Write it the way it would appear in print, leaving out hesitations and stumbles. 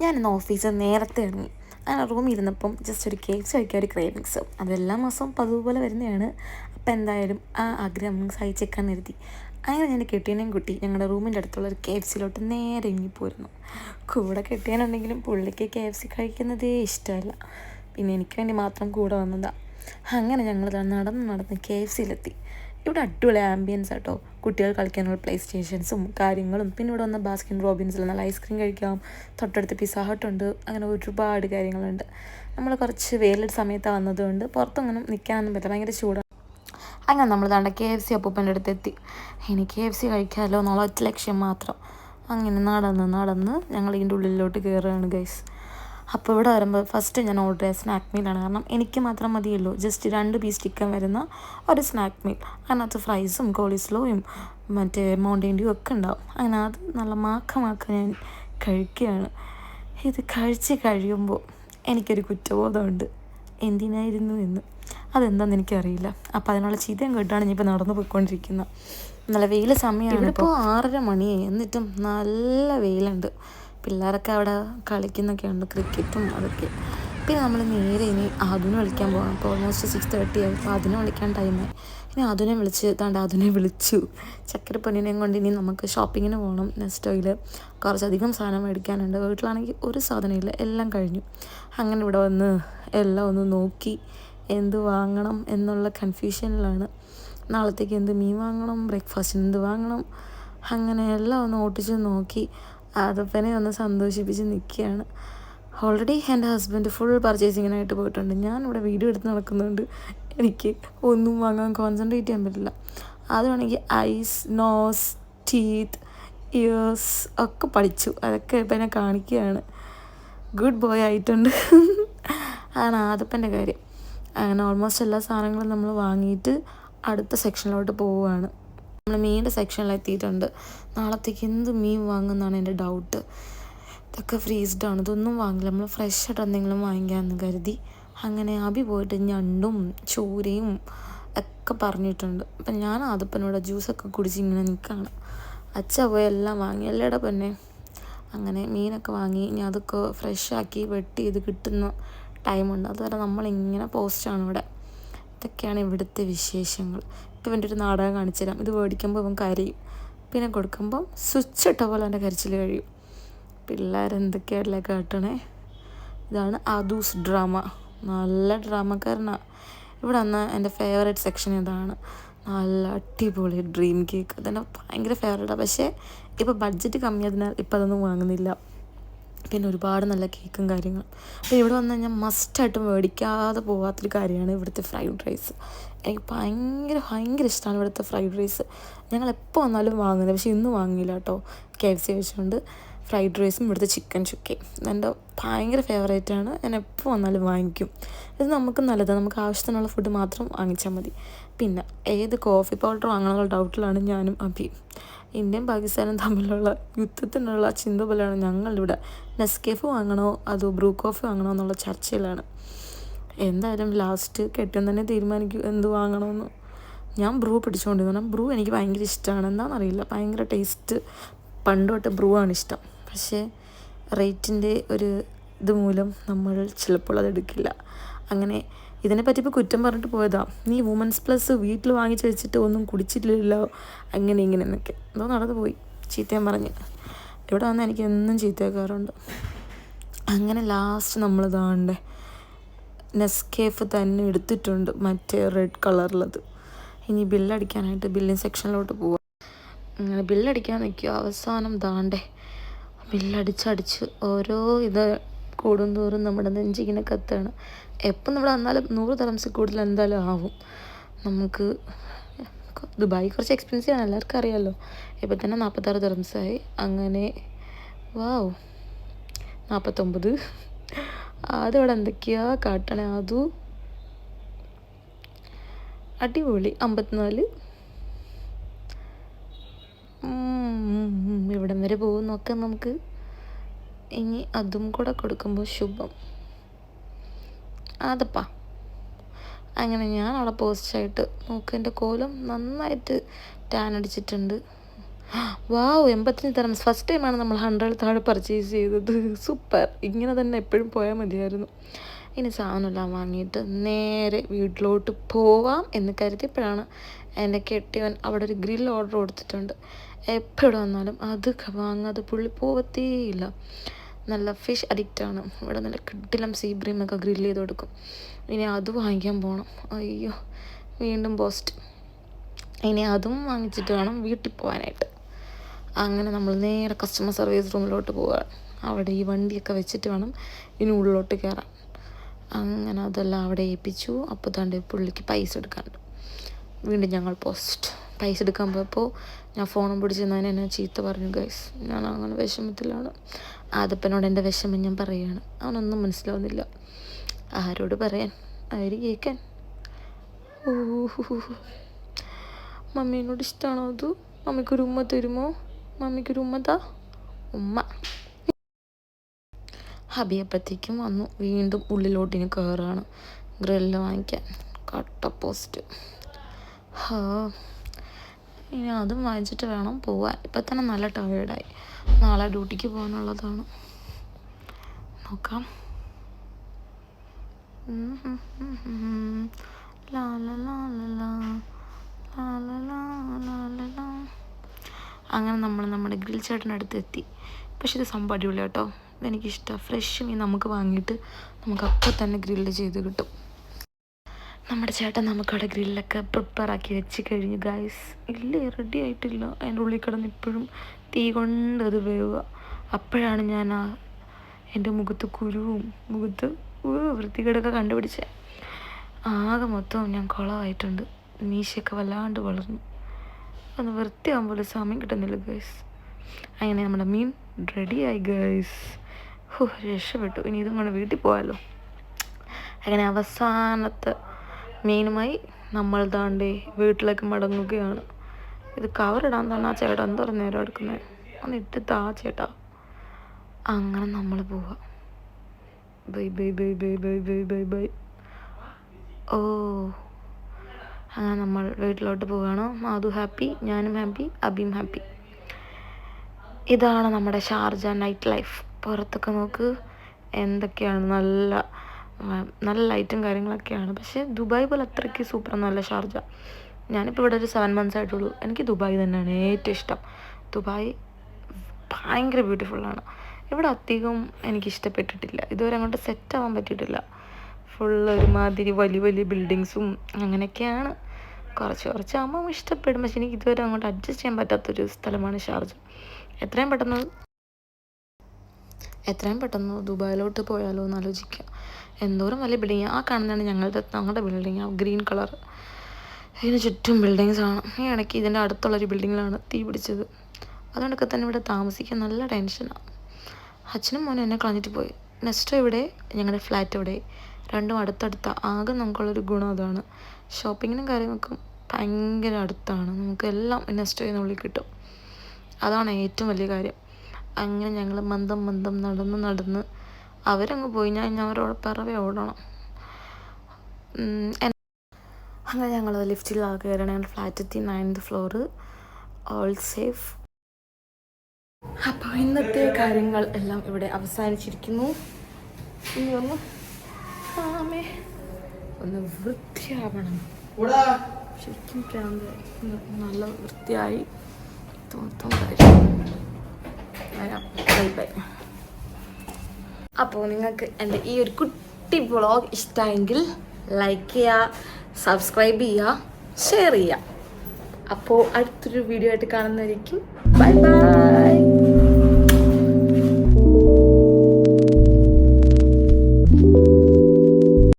ഞാനിന്ന് ഓഫീസിൽ നേരത്തെ ഇറങ്ങി. അങ്ങനെ റൂമിൽ ഇരുന്നപ്പം ജസ്റ്റ് ഒരു കേക്ക്സ് കഴിക്കാൻ ഒരു ക്രേവിങ്സ്. അതെല്ലാ മാസവും പതിവുപോലെ വരുന്നതാണ്. അപ്പം എന്തായാലും ആ ആഗ്രഹം സഹിച്ചേക്കാൻ കരുതി. അങ്ങനെ ഞാൻ കെട്ടിയനെയും കുട്ടി ഞങ്ങളുടെ റൂമിൻ്റെ അടുത്തുള്ള ഒരു KFCയിലോട്ട് നേരെ ഇറങ്ങിപ്പോയിരുന്നു. കൂടെ കെട്ടിയാനുണ്ടെങ്കിലും പുള്ളിക്ക് KFC കഴിക്കുന്നതേ ഇഷ്ടമല്ല. പിന്നെ എനിക്ക് വേണ്ടി മാത്രം കൂടെ വന്നതാണ്. അങ്ങനെ ഞങ്ങൾ നടന്ന് KFCയിലെത്തി. ഇവിടെ അടിപൊളി ആംബിയൻസ് ആട്ടോ. കുട്ടികൾ കളിക്കാനുള്ള പ്ലേ സ്റ്റേഷൻസും കാര്യങ്ങളും. പിന്നെ ഇവിടെ വന്ന ബാസ്കിൻ റോബിൻസിൽ നല്ല ഐസ്ക്രീം കഴിക്കാം. തൊട്ടടുത്ത് പിസ്സ ഹട്ട് ഉണ്ട്. അങ്ങനെ ഒരുപാട് കാര്യങ്ങളുണ്ട്. നമ്മൾ കുറച്ച് വേലൊരു സമയത്താണ് വന്നതുകൊണ്ട് പുറത്തൊന്നും നിൽക്കാനൊന്നും പറ്റില്ല, ഭയങ്കര ചൂടാണ്. അങ്ങനെ നമ്മൾ ദാണ്ട KFC അപ്പൂപ്പൻ്റെ അടുത്തെത്തി. ഇനി KFC കഴിക്കാമല്ലോ എന്നുള്ള ഒറ്റ ലക്ഷ്യം മാത്രം. അങ്ങനെ നടന്ന് ഞങ്ങൾ ഇതിൻ്റെ ഉള്ളിലോട്ട് കയറുകയാണ് ഗൈസ്. അപ്പോൾ ഇവിടെ വരുമ്പോൾ ഫസ്റ്റ് ഞാൻ ഓർഡർ ചെയ്ത സ്നാക്ക് മീലാണ്. കാരണം എനിക്ക് മാത്രം മതിയല്ലോ, ജസ്റ്റ് 2 പീസ് ചിക്കൻ വരുന്ന ഒരു സ്നാക്ക് മീൽ. അതിനകത്ത് ഫ്രൈസും കോളിസ്ലോയും മറ്റേ മൗണ്ടൻ ഡ്യൂ ഒക്കെ ഉണ്ടാവും. അങ്ങനെ അത് നല്ല മാക്ക ഞാൻ കഴിക്കുകയാണ്. ഇത് കഴിയുമ്പോൾ എനിക്കൊരു കുറ്റബോധമുണ്ട്, എന്തിനായിരുന്നു എന്ന്. അതെന്താണെന്ന് എനിക്കറിയില്ല. അപ്പോൾ അതിനുള്ള ചീത്തയും കേട്ടാണ് ഞാൻ ഇപ്പോൾ നടന്നു പോയിക്കൊണ്ടിരിക്കുന്നത്. നല്ല വെയിൽ സമയമാണ്. ഇപ്പോൾ 6:30 മണിയായി, എന്നിട്ടും നല്ല വെയിലുണ്ട്. പിള്ളേരൊക്കെ അവിടെ കളിക്കുന്നൊക്കെ ഉണ്ട്, ക്രിക്കറ്റും അതൊക്കെ. പിന്നെ നമ്മൾ നേരെ ഇനി അതിനെ വിളിക്കാൻ പോകണം. അപ്പോൾ ഓൾമോസ്റ്റ് 6:30 ആയി. അപ്പോൾ അതിനെ വിളിക്കാൻ ടൈമായി. ഇനി അതിനെ വിളിച്ചു. ചക്കരപ്പൊന്നിനെയും കൊണ്ട് ഇനി നമുക്ക് ഷോപ്പിങ്ങിന് പോകണം. നെസ്റ്റോയിൽ കുറച്ചധികം സാധനം മേടിക്കാനുണ്ട്. വീട്ടിലാണെങ്കിൽ ഒരു സാധനമില്ല, എല്ലാം കഴിഞ്ഞു. അങ്ങനെ ഇവിടെ വന്ന് എല്ലാം ഒന്ന് നോക്കി എന്ത് വാങ്ങണം എന്നുള്ള കൺഫ്യൂഷനിലാണ്. നാളത്തേക്ക് എന്ത് മീൻ വാങ്ങണം, ബ്രേക്ക്ഫാസ്റ്റിന് എന്ത് വാങ്ങണം, അങ്ങനെ എല്ലാം ഒന്ന് ഓട്ടിച്ച് നോക്കി അതപ്പനെ ഒന്ന് സന്തോഷിപ്പിച്ച് നിൽക്കുകയാണ്. ഓൾറെഡി എൻ്റെ ഹസ്ബൻഡ് ഫുൾ പർച്ചേസിങ്ങിനായിട്ട് പോയിട്ടുണ്ട്. ഞാനിവിടെ വീഡിയോ എടുത്ത് നടക്കുന്നുണ്ട്. എനിക്ക് ഒന്നും വാങ്ങാൻ കോൺസെൻട്രേറ്റ് ചെയ്യാൻ പറ്റില്ല. അതുവാണെങ്കിൽ ഐസ്, നോസ്, ടീത്ത്, ഇയേഴ്സ് ഒക്കെ പഠിച്ചു. അതൊക്കെ ഇപ്പം എന്നെ കാണിക്കുകയാണ്. ഗുഡ് ബോയ് ആയിട്ടുണ്ട്. അതാണ് ആദപ്പൻ്റെ കാര്യം. അങ്ങനെ ഓൾമോസ്റ്റ് എല്ലാ സാധനങ്ങളും നമ്മൾ വാങ്ങിയിട്ട് അടുത്ത സെക്ഷനിലോട്ട് പോവുകയാണ്. നമ്മൾ മീനിൻ്റെ സെക്ഷനിലെത്തിയിട്ടുണ്ട്. നാളത്തേക്ക് എന്ത് മീൻ വാങ്ങുന്നതാണ് എൻ്റെ ഡൗട്ട്. ഇതൊക്കെ ഫ്രീസ്ഡാണ്, ഇതൊന്നും വാങ്ങില്ല. നമ്മൾ ഫ്രഷ് ആയിട്ട് എന്തെങ്കിലും വാങ്ങിക്കാമെന്ന് കരുതി. അങ്ങനെ അബി പോയിട്ട് ഞണ്ടും ചൂരയും ഒക്കെ പറഞ്ഞിട്ടുണ്ട്. അപ്പം ഞാൻ ആദപ്പനോട് ജ്യൂസൊക്കെ കുടിച്ച് ഇങ്ങനെ നിൽക്കുകയാണ്. അച്ഛ പോയി എല്ലാം വാങ്ങി, എല്ലായിടെ പിന്നെ. അങ്ങനെ മീനൊക്കെ വാങ്ങി. ഇനി അതൊക്കെ ഫ്രഷാക്കി വെട്ടി ഇത് കിട്ടുന്ന ടൈമുണ്ട്. അതുവരെ നമ്മളിങ്ങനെ പോസ്റ്റാണ് ഇവിടെ. ഇതൊക്കെയാണ് ഇവിടുത്തെ വിശേഷങ്ങൾ. ഇപ്പോൾ ഇവൻ്റെ ഒരു നാടകം കാണിച്ചു തരാം. ഇത് മേടിക്കുമ്പോൾ ഇവൻ കരയും, പിന്നെ കൊടുക്കുമ്പോൾ സ്വിച്ച് ഇട്ട പോലെ എൻ്റെ കരച്ചിൽ കഴിയും. പിള്ളേരെന്തൊക്കെയല്ലേ കാട്ടണേ. ഇതാണ് ആദൂസ് ഡ്രാമ. നല്ല ഡ്രാമക്കാരനാണ്. ഇവിടെ വന്ന എൻ്റെ ഫേവറേറ്റ് സെക്ഷൻ ഇതാണ്. നല്ല അടിപൊളി ഡ്രീം കേക്ക്, അതെന്നെ ഭയങ്കര ഫേവറേറ്റാണ്. പക്ഷേ ഇപ്പോൾ ബഡ്ജറ്റ് കമ്മിയായതിനാൽ ഇപ്പോൾ അതൊന്നും വാങ്ങുന്നില്ല. പിന്നെ ഒരുപാട് നല്ല കേക്കും കാര്യങ്ങളും. അപ്പോൾ ഇവിടെ വന്നു കഴിഞ്ഞാൽ മസ്റ്റായിട്ടും മേടിക്കാതെ പോകാത്തൊരു കാര്യമാണ് ഇവിടുത്തെ ഫ്രൈഡ് റൈസ്. എനിക്ക് ഭയങ്കര ഇഷ്ടമാണ് ഇവിടുത്തെ ഫ്രൈഡ് റൈസ്. ഞങ്ങൾ എപ്പോൾ വന്നാലും വാങ്ങുന്നത്, പക്ഷേ ഇന്ന് വാങ്ങിയില്ല കേട്ടോ. KFC കഴിച്ചുകൊണ്ട് ഫ്രൈഡ് റൈസും ഇവിടുത്തെ ചിക്കൻ ചുക്കയും എൻ്റെ ഭയങ്കര ഫേവറേറ്റാണ്. ഞാൻ എപ്പോൾ വന്നാലും വാങ്ങിക്കും. ഇത് നമുക്ക് നല്ലതാണ്, നമുക്ക് ആവശ്യത്തിനുള്ള ഫുഡ് മാത്രം വാങ്ങിച്ചാൽ മതി. പിന്നെ ഏത് കോഫി പൗഡർ വാങ്ങണമെന്നുള്ള ഡൗട്ടിലാണ് ഞാനും അഭിയും. ഇന്ത്യയും പാകിസ്ഥാനും തമ്മിലുള്ള യുദ്ധത്തിനുള്ള ചിന്ത പോലെയാണ് ഞങ്ങളിവിടെ. നെസ്കേഫ് വാങ്ങണോ അതോ ബ്രൂ കോഫി വാങ്ങണോ എന്നുള്ള ചർച്ചയിലാണ്. എന്തായാലും ലാസ്റ്റ് കെട്ടിയം തന്നെ തീരുമാനിക്കും എന്ത് വാങ്ങണമെന്ന്. ഞാൻ ബ്രൂ പിടിച്ചുകൊണ്ടിരുന്നു. ബ്രൂ എനിക്ക് ഭയങ്കര ഇഷ്ടമാണ്, എന്താണെന്നറിയില്ല, ഭയങ്കര ടേസ്റ്റ്. പണ്ട് തൊട്ട് ബ്രൂ ആണ് ഇഷ്ടം. പക്ഷേ റേറ്റിൻ്റെ ഒരു ഇത് മൂലം നമ്മൾ ചിലപ്പോൾ അതെടുക്കില്ല. അങ്ങനെ ഇതിനെപ്പറ്റി ഇപ്പോൾ കുറ്റം പറഞ്ഞിട്ട് പോയതാണ്. നീ വുമൻസ് പ്ലസ് വീട്ടിൽ വാങ്ങിച്ച് വെച്ചിട്ട് ഒന്നും കുടിച്ചിട്ടില്ലല്ലോ, അങ്ങനെ എന്നൊക്കെ എന്തോ നടന്നു പോയി. ചീത്തയും പറഞ്ഞ് ഇവിടെ വന്നാൽ എനിക്ക് എന്നും ചീത്തയാക്കാറുണ്ട്. അങ്ങനെ ലാസ്റ്റ് നമ്മൾ ഇതാണ്ടേ നെസ്കേഫ് തന്നെ എടുത്തിട്ടുണ്ട്, മറ്റേ റെഡ് കളറിലത്. ഇനി ബില്ലടിക്കാനായിട്ട് ബില്ലിങ് സെക്ഷനിലോട്ട് പോവാം. അങ്ങനെ ബില്ലടിക്കാൻ നിൽക്കുക. അവസാനം ദാണ്ടേ ബില്ലടിച്ചടിച്ച് ഓരോ ഇത് കൂടുന്തോറും നമ്മുടെ നെഞ്ചിങ്ങനെ കത്താണ്. എപ്പം നമ്മൾ വന്നാലും 100 ദിർഹംസിൽ കൂടുതൽ എന്തായാലും ആവും. നമുക്ക് ദുബായ് കുറച്ച് എക്സ്പെൻസീവ് ആണ്, എല്ലാവർക്കും അറിയാമല്ലോ. ഇപ്പം തന്നെ 46 ദിർഹംസായി. അങ്ങനെ വാവ് 49. അതിവിടെ എന്തൊക്കെയാ കാട്ടണേ. അതും അടിപൊളി 54. ഇവിടം വരെ പോകും നോക്കാം നമുക്ക്. ഇനി അതും കൂടെ കൊടുക്കുമ്പോൾ ശുഭം. അതപ്പാ. അങ്ങനെ ഞാൻ അവിടെ പോസ്റ്റായിട്ട് നോക്കുക. എൻ്റെ കോലം നന്നായിട്ട് ടാൻ അടിച്ചിട്ടുണ്ട്. വാവ് 85 ദിർഹംസ്. ഫസ്റ്റ് ടൈമാണ് നമ്മൾ 100 താഴെ പർച്ചേസ് ചെയ്തത്. സൂപ്പർ. ഇങ്ങനെ തന്നെ എപ്പോഴും പോയാൽ മതിയായിരുന്നു. ഇനി സാധനമെല്ലാം വാങ്ങിയിട്ട് നേരെ വീട്ടിലോട്ട് പോവാം എന്ന് കരുതിയപ്പോഴാണ് എൻ്റെ കെട്ടിയവൻ അവിടെ ഒരു ഗ്രിൽ ഓർഡർ കൊടുത്തിട്ടുണ്ട്. എപ്പോഴും വന്നാലും അത് വാങ്ങാതെ പുള്ളി പോവത്തേയില്ല. നല്ല ഫിഷ് അഡിക്റ്റാണ്. ഇവിടെ നല്ല കിടിലം സീബ്രീമൊക്കെ ഗ്രില്ല് ചെയ്ത് കൊടുക്കും. ഇനി അത് വാങ്ങിക്കാൻ പോകണം. അയ്യോ, വീണ്ടും പോസ്റ്റ്. ഇനി അതും വാങ്ങിച്ചിട്ട് വേണം വീട്ടിൽ പോകാനായിട്ട്. അങ്ങനെ നമ്മൾ നേരെ കസ്റ്റമർ സർവീസ് റൂമിലോട്ട് പോവുകയാണ്. അവിടെ ഈ വണ്ടിയൊക്കെ വെച്ചിട്ട് വേണം ഇനി ഉള്ളിലോട്ട് കയറാൻ. അങ്ങനെ അതെല്ലാം അവിടെ ഏൽപ്പിച്ചു. അപ്പോൾ താണ്ട് പുള്ളിക്ക് പൈസ എടുക്കാനുണ്ട്. വീണ്ടും ഞങ്ങൾ പൈസ എടുക്കാൻ പോയപ്പോൾ ഞാൻ ഫോണും പിടിച്ചിരുന്നതിന് എന്നെ ചീത്ത പറഞ്ഞു. ഗൈസ്, ഞാൻ അങ്ങനെ വിഷമത്തിലാണ്. ആദപ്പനോട് എൻ്റെ വിഷമം ഞാൻ പറയുകയാണ്. അവനൊന്നും മനസ്സിലാവുന്നില്ല. ആരോട് പറയാൻ, ആര് കേൾക്കാൻ? മമ്മീനോട് ഇഷ്ടമാണോ അത്? മമ്മിക്കൊരു ഉമ്മ തരുമോ? മമ്മിക്കൊരു ഉമ്മതാ ഉമ്മ. ഹബിയപ്പത്തേക്കും വന്നു. വീണ്ടും ഉള്ളിലോട്ടിന് കയറുകയാണ് ഗ്രില്ല് വാങ്ങിക്കാൻ. കട്ട പോസ്റ്റ്. ഇനി അതും വാങ്ങിച്ചിട്ട് വേണം പോവാൻ. ഇപ്പം തന്നെ നല്ല ടയേർഡായി. നാളെ ഡ്യൂട്ടിക്ക് പോകാനുള്ളതാണ്. നോക്കാം. അങ്ങനെ നമ്മൾ നമ്മുടെ ഗ്രിൽ ചേട്ടനടുത്ത് എത്തി. പക്ഷെ ഇത് സംഭവം അടിപൊളി കേട്ടോ. ഇതെനിക്കിഷ്ടമാണ്. ഫ്രഷ് മീൻ നമുക്ക് വാങ്ങിയിട്ട് നമുക്ക് അപ്പോൾ തന്നെ ഗ്രില്ല് ചെയ്ത് കിട്ടും. നമ്മുടെ ചേട്ടൻ നമുക്കവിടെ ഗ്രില്ലൊക്കെ പ്രിപ്പയർ ആക്കി വെച്ച് കഴിഞ്ഞു. ഗൈസ്, ഇല്ലേ, റെഡി ആയിട്ടില്ല. അതിൻ്റെ ഉള്ളിൽ കിടന്ന് ഇപ്പോഴും തീ കൊണ്ട് അത് വേവുക. അപ്പോഴാണ് ഞാൻ എൻ്റെ മുഖത്ത് വൃത്തികേടൊക്കെ കണ്ടുപിടിച്ചത്. ആകെ മൊത്തം ഞാൻ കുളമായിട്ടുണ്ട്. മീശയൊക്കെ വല്ലാണ്ട് വളർന്നു. ഒന്ന് വൃത്തിയാകുമ്പോൾ സമയം കിട്ടുന്നില്ല ഗൈസ്. അങ്ങനെ നമ്മുടെ മീൻ റെഡിയായി ഗൈസ്. രക്ഷപ്പെട്ടു. ഇനി ഇതും കൊണ്ട് വീട്ടിൽ പോകാമല്ലോ. അങ്ങനെ അവസാനത്തെ മീനുമായി നമ്മൾ താണ്ടേ വീട്ടിലേക്ക് മടങ്ങുകയാണ്. ഇത് കവറിടാൻ തന്നെ ആ ചേട്ടാ എന്തോരം നേരം എടുക്കുന്നത്. ഒന്ന് ഇട്ടിട്ട് ആ ചേട്ടാ. അങ്ങനെ നമ്മൾ പോവാം. Bye bye bye bye bye bye bye bye. ഓ, അങ്ങനെ നമ്മൾ വീട്ടിലോട്ട് പോവുകയാണ്. മാധു ഹാപ്പി, ഞാനും ഹാപ്പി, അബിയും ഹാപ്പി. ഇതാണ് നമ്മുടെ ഷാർജ നൈറ്റ് ലൈഫ്. പുറത്തൊക്കെ നോക്ക് എന്തൊക്കെയാണ്, നല്ല ലൈറ്റും കാര്യങ്ങളൊക്കെയാണ്. പക്ഷേ ദുബായ് പോലെ അത്രയ്ക്ക് സൂപ്പറൊന്നുമല്ല ഷാർജ. ഞാനിപ്പോൾ ഇവിടെ ഒരു 7 months ആയിട്ടുള്ളൂ. എനിക്ക് ദുബായ് തന്നെയാണ് ഏറ്റവും ഇഷ്ടം. ദുബായ് ഭയങ്കര ബ്യൂട്ടിഫുള്ളാണ്. ഇവിടെ അധികം എനിക്കിഷ്ടപ്പെട്ടിട്ടില്ല. ഇതുവരെ അങ്ങോട്ട് സെറ്റാവാൻ പറ്റിയിട്ടില്ല. ഫുള്ള് ഒരുമാതിരി വലിയ വലിയ ബിൽഡിങ്സും അങ്ങനെയൊക്കെയാണ്. കുറച്ചാകുമ്പോൾ ഇഷ്ടപ്പെടും. പക്ഷെ എനിക്ക് ഇതുവരെ അങ്ങോട്ട് അഡ്ജസ്റ്റ് ചെയ്യാൻ പറ്റാത്തൊരു സ്ഥലമാണ് ഷാർജ. എത്രയും പെട്ടെന്ന് ദുബായിലോട്ട് പോയാലോ എന്ന് ആലോചിക്കുക. എന്തോരം വലിയ ബിൽഡിങ്. ആ കാണുന്നതാണ് ഞങ്ങളുടെ ബിൽഡിങ്, ആ ഗ്രീൻ കളർ. ഇതിന് ചുറ്റും ബിൽഡിങ്സാണ്. ഈ ഇടയ്ക്ക് ഇതിൻ്റെ അടുത്തുള്ളൊരു ബിൽഡിങ്ങിലാണ് തീ പിടിച്ചത്. അതുകൊണ്ടൊക്കെ തന്നെ ഇവിടെ താമസിക്കാൻ നല്ല ടെൻഷനാണ്. അച്ഛനും മോനും എന്നെ കളഞ്ഞിട്ട് പോയി. നെക്സ്റ്റ് ഇവിടെ ഞങ്ങളുടെ ഫ്ലാറ്റ് ഇവിടെ രണ്ടും അടുത്തടുത്ത. ആകെ നമുക്കുള്ളൊരു ഗുണം അതാണ്. ഷോപ്പിങ്ങിനും കാര്യങ്ങൾക്കും ഭയങ്കര അടുത്താണ്. നമുക്കെല്ലാം നെക്സ്റ്റ് ചെയ്യുന്നുള്ളിൽ കിട്ടും. അതാണ് ഏറ്റവും വലിയ കാര്യം. അങ്ങനെ ഞങ്ങൾ മന്ദം നടന്ന് അവരങ്ങ് പോയി. ഞാൻ അവരോട് പിറവെ ഓടണം. അങ്ങനെ ഞങ്ങൾ ലിഫ്റ്റിൽ കയറണം. ഞങ്ങൾ ഫ്ലാറ്റ് എത്തി, 9th floor. All safe. അപ്പോൾ ഇന്നത്തെ കാര്യങ്ങൾ എല്ലാം ഇവിടെ അവസാനിച്ചിരിക്കുന്നു. ഇനി ഒന്ന് വൃത്തിയാവണം. ശരിക്കും പ്രാന്തായി. നല്ല വൃത്തിയായി മൊത്തം കാര്യം. ബൈ. അപ്പോൾ നിങ്ങൾക്ക് എൻ്റെ ഈ ഒരു കുട്ടി വ്ളോഗ് ഇഷ്ടമായെങ്കിൽ ലൈക്ക് ചെയ്യുക, സബ്സ്ക്രൈബ് ചെയ്യുക, ഷെയർ ചെയ്യുക. അപ്പോൾ അടുത്തൊരു വീഡിയോ ആയിട്ട് കാണുന്നതായിരിക്കും. ബൈ.